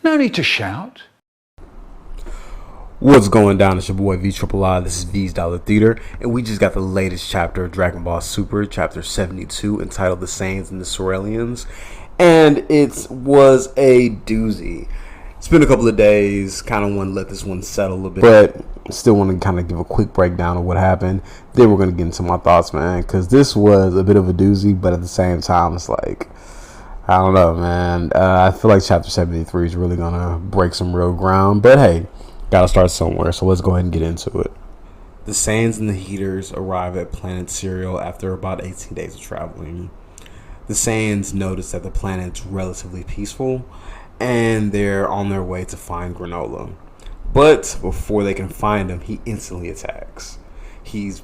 No need to shout. What's going down? It's your boy vTriplei. This is V's Dollar Theater, and we just got the latest chapter of Dragonball Super, chapter 72, entitled The Saiyans and the Cerealians, and it was a doozy. It's been a couple of days, kind of want to let this one settle a bit, but still want to kind of give a quick breakdown of what happened. Then we're going to get into my thoughts, man, because this was a bit of a doozy, but at the same time, it's like, I don't know, man. I feel like chapter 73 is really going to break some real ground, but hey, gotta start somewhere, so let's go ahead and get into it. The Saiyans and the Heaters arrive at planet Cereal after about 18 days of traveling. The Saiyans notice that the planet's relatively peaceful, and they're on their way to find Granola. But before they can find him, he instantly attacks. He's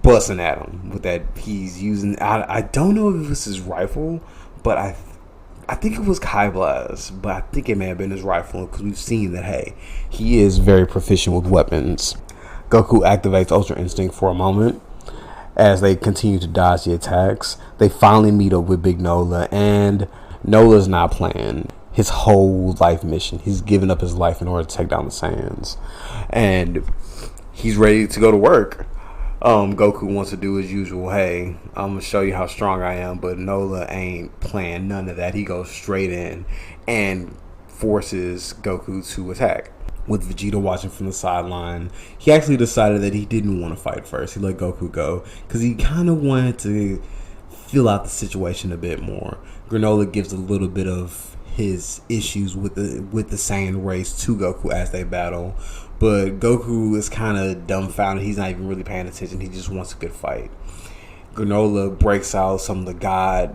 busting at him with that. He's using, I don't know if it was his rifle, but I think it was Kai Blast, but I think it may have been his rifle because we've seen that, hey, he is very proficient with weapons. Goku activates Ultra Instinct for a moment as they continue to dodge the attacks. They finally meet up with Big Nola, and Nola's not playing his whole life mission. He's given up his life in order to take down the Saiyans, and he's ready to go to work. Goku wants to do his usual, hey, I'm going to show you how strong I am, but Nola ain't playing none of that. He goes straight in and forces Goku to attack. With Vegeta watching from the sideline, he actually decided that he didn't want to fight first. He let Goku go because he kind of wanted to feel out the situation a bit more. Granola gives a little bit of his issues with the Saiyan race to Goku as they battle. But Goku is kind of dumbfounded. He's not even really paying attention. He just wants a good fight. Granola breaks out some of the God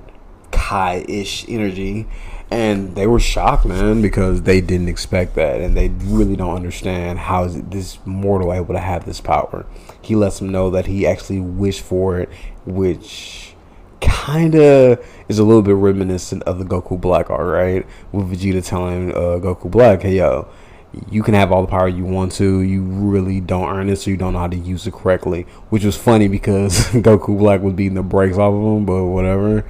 Kai-ish energy. And they were shocked, man, because they didn't expect that. And they really don't understand how is this mortal able to have this power. He lets them know that he actually wished for it, which kind of is a little bit reminiscent of the Goku Black art, right? With Vegeta telling Goku Black, hey, yo, you can have all the power you want to. You really don't earn it, so you don't know how to use it correctly. Which was funny because Goku Black was beating the brakes off of him, but whatever.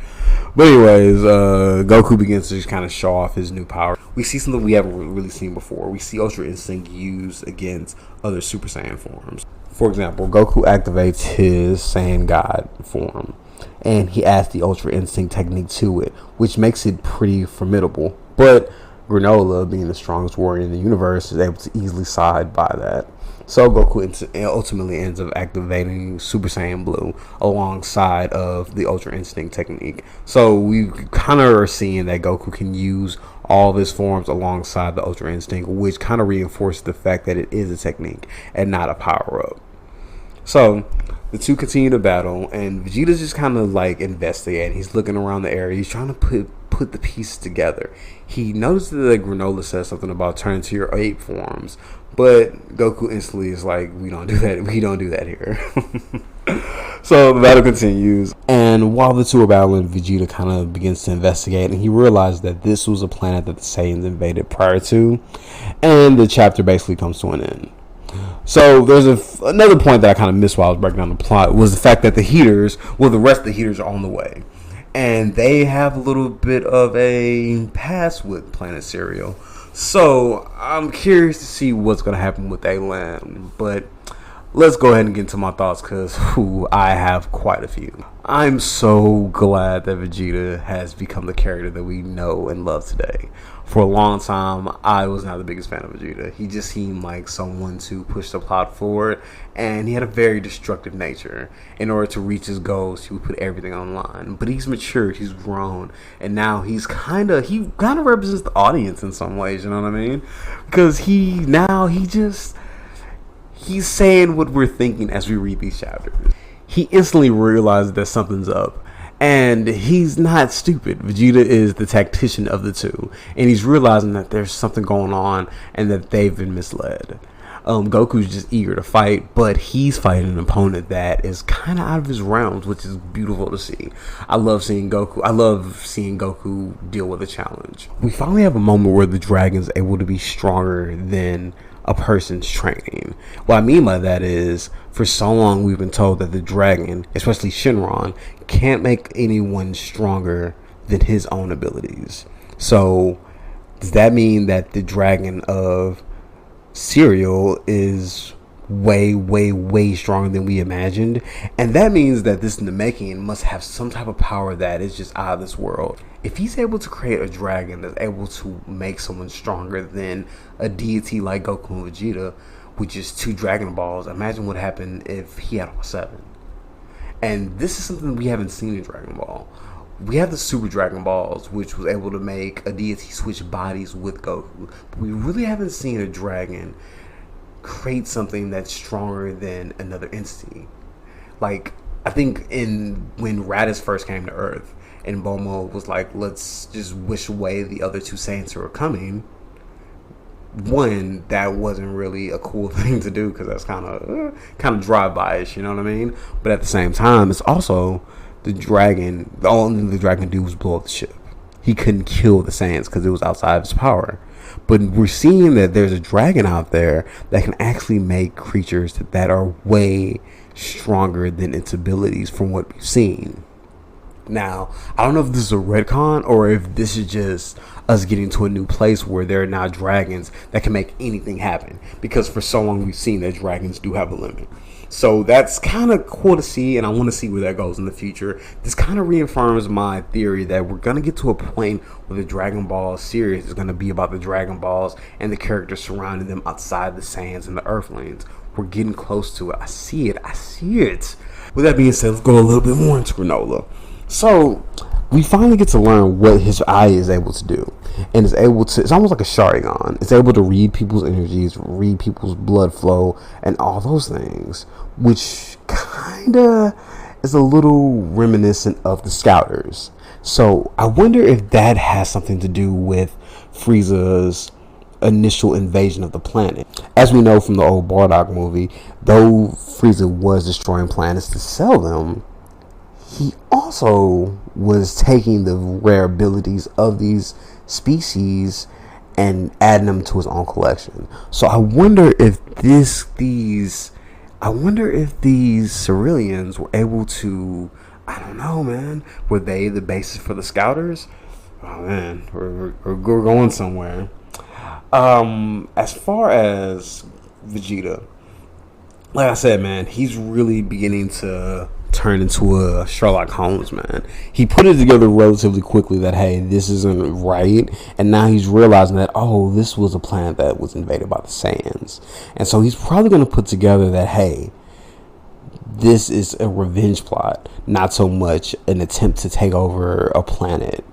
But anyways, Goku begins to just kind of show off his new power. We see something we haven't really seen before. We see Ultra Instinct used against other Super Saiyan forms. For example, Goku activates his Saiyan God form, and he adds the Ultra Instinct technique to it, which makes it pretty formidable. But Granola, being the strongest warrior in the universe, is able to easily side by that. So Goku ultimately ends up activating Super Saiyan Blue alongside of the Ultra Instinct technique. So we kind of are seeing that Goku can use all of his forms alongside the Ultra Instinct, which kind of reinforces the fact that it is a technique and not a power-up. So the two continue to battle, and Vegeta's just kind of like investigating. He's looking around the area. He's trying to put the pieces together. He notices that Granola says something about turning to your ape forms, but Goku instantly is like, we don't do that. We don't do that here. So the battle continues, and while the two are battling, Vegeta kind of begins to investigate, and he realizes that this was a planet that the Saiyans invaded prior to, and the chapter basically comes to an end. So there's another point that I kind of missed while I was breaking down the plot, was the fact that the Heaters, well, the rest of the Heaters are on the way. And they have a little bit of a past with Planet Cereal. So I'm curious to see what's going to happen with they land. But let's go ahead and get into my thoughts, because I have quite a few. I'm so glad that Vegeta has become the character that we know and love today. For a long time, I was not the biggest fan of Vegeta. He just seemed like someone to push the plot forward, and he had a very destructive nature. In order to reach his goals, he would put everything on. But he's matured, he's grown, and now he kind of represents the audience in some ways, you know what I mean? Because he's saying what we're thinking as we read these chapters. He instantly realizes that something's up. And he's not stupid. Vegeta is the tactician of the two, and he's realizing that there's something going on and that they've been misled. Goku's just eager to fight, but he's fighting an opponent that is kind of out of his realms, which is beautiful to see. I love seeing Goku deal with a challenge. We finally have a moment where the dragon's able to be stronger than a person's training. What I mean by that is, for so long we've been told that the dragon, especially Shenron, can't make anyone stronger than his own abilities. So Does that mean that the dragon of Cereal is way, way, way stronger than we imagined? And that means that this Namekian must have some type of power that is just out of this world. If he's able to create a dragon that's able to make someone stronger than a deity like Goku and Vegeta with just 2 Dragon Balls, imagine what happened if he had all 7. And this is something we haven't seen in Dragon Ball. We have the Super Dragon Balls, which was able to make a deity switch bodies with Goku. But we really haven't seen a dragon create something that's stronger than another entity. Like, I think when Raditz first came to Earth, and Bulma was like, let's just wish away the other 2 Saiyans who are coming. One, that wasn't really a cool thing to do, because that's kind of drive-by-ish, you know what I mean? But at the same time, it's also the dragon. The only thing the dragon could do was blow up the ship. He couldn't kill the Saiyans because it was outside of his power. But we're seeing that there's a dragon out there that can actually make creatures that are way stronger than its abilities from what we've seen. Now, I don't know if this is a retcon or if this is just us getting to a new place where there are now dragons that can make anything happen. Because for so long we've seen that dragons do have a limit. So that's kind of cool to see, and I want to see where that goes in the future. This kind of reaffirms my theory that we're going to get to a point where the Dragon Ball series is going to be about the Dragon Balls and the characters surrounding them outside the Saiyans and the Earthlings. We're getting close to it. I see it. With that being said, let's go a little bit more into Granola. So, we finally get to learn what his eye is able to do. And it's almost like a Sharingan. It's able to read people's energies, read people's blood flow, and all those things. Which kinda is a little reminiscent of the Scouters. So, I wonder if that has something to do with Frieza's initial invasion of the planet. As we know from the old Bardock movie, though Frieza was destroying planets to sell them, he also was taking the rare abilities of these species and adding them to his own collection. So I wonder if these Cerealians were able to, I don't know, man, were they the basis for the Scouters? Oh man, we're going somewhere. As far as Vegeta, like I said, man, he's really beginning to turn into a Sherlock Holmes, man. He put it together relatively quickly that, hey, this isn't right. And now he's realizing that, oh, this was a planet that was invaded by the Saiyans. And so he's probably going to put together that, hey, this is a revenge plot, not so much an attempt to take over a planet.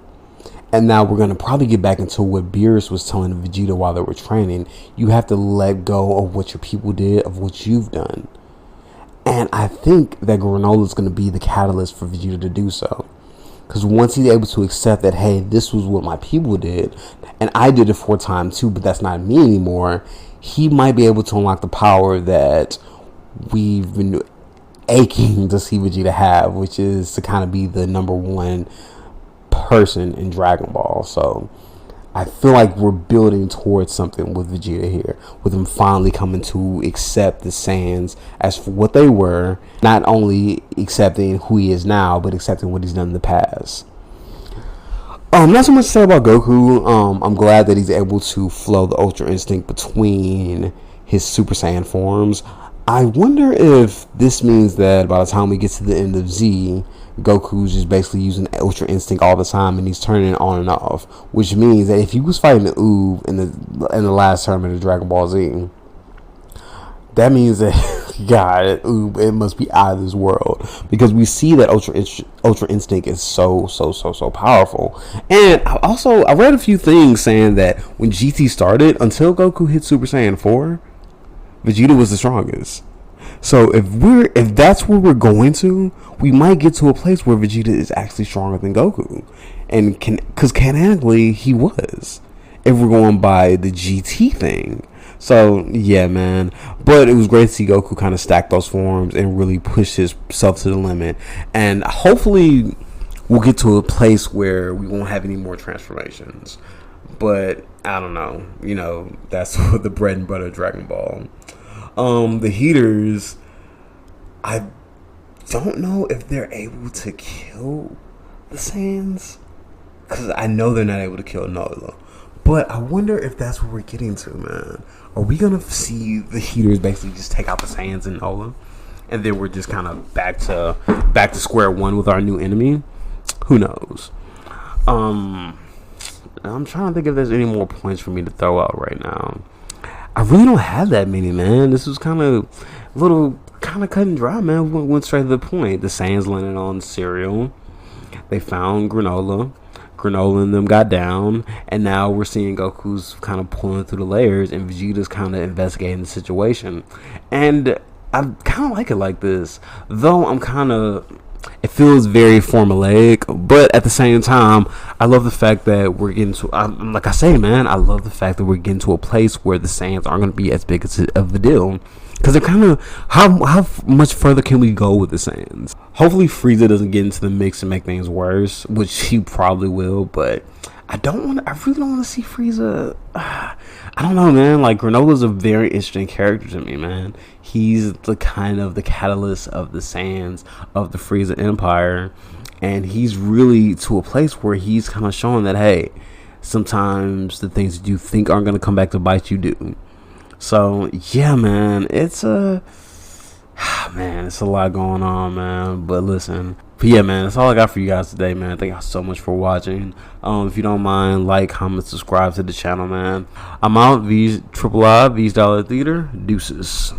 And now we're going to probably get back into what Beerus was telling Vegeta while they were training. You have to let go of what your people did, of what you've done. And I think that Granola is going to be the catalyst for Vegeta to do so. Because once he's able to accept that, hey, this was what my people did, and I did it 4 times too, but that's not me anymore, he might be able to unlock the power that we've been aching to see Vegeta have, which is to kind of be the #1 person in Dragon Ball. So I feel like we're building towards something with Vegeta here, with him finally coming to accept the Saiyans as for what they were, not only accepting who he is now, but accepting what he's done in the past. Not so much to say about Goku. I'm glad that he's able to flow the Ultra Instinct between his Super Saiyan forms. I wonder if this means that by the time we get to the end of Z, Goku's just basically using Ultra Instinct all the time, and he's turning it on and off. Which means that if he was fighting the Oob in the last tournament of Dragon Ball Z, that means that God, Oob, it must be out of this world, because we see that Ultra Instinct is so powerful. And I read a few things saying that when GT started, until Goku hit Super Saiyan 4, Vegeta was the strongest. So if that's where we're going to, we might get to a place where Vegeta is actually stronger than Goku, and because canonically he was, if we're going by the GT thing. So yeah, man. But it was great to see Goku kind of stack those forms and really push himself to the limit. And hopefully we'll get to a place where we won't have any more transformations. But I don't know. You know, that's the bread and butter of Dragon Ball. The Heaters, I don't know if they're able to kill the Saiyans, because I know they're not able to kill Nola. But I wonder if that's what we're getting to, man. Are we gonna see the heaters basically just take out the Saiyans and Dolla, and then we're just kind of back to square one with our new enemy? Who knows? I'm trying to think if there's any more points for me to throw out right now. I really don't have that many, man. This was kind of cut and dry, man. We went straight to the point. The Saiyans landed on cereal. They found Granola. Granola and them got down, and now we're seeing Goku's kind of pulling through the layers, and Vegeta's kind of investigating the situation. And I kind of like it like this, though. It feels very formulaic, but at the same time, I love the fact that we're getting to, like I say, man, I love the fact that we're getting to a place where the Saiyans aren't going to be as big of a deal. Because they're kind of, how much further can we go with the Saiyans? Hopefully Frieza doesn't get into the mix and make things worse, which he probably will, but I really don't want to see Frieza. I don't know, man. Like, Granola's a very interesting character to me, man. He's the kind of the catalyst of the Saiyans, of the Frieza Empire, and he's really to a place where he's kind of showing that, hey, sometimes the things that you think aren't going to come back to bite you do. So yeah, man, it's a lot going on, man. But listen, yeah, man, that's all I got for you guys today, man. Thank y'all so much for watching. If you don't mind, like, comment, subscribe to the channel, man. I'm out. vTriplei, V's Dollar Theater. Deuces.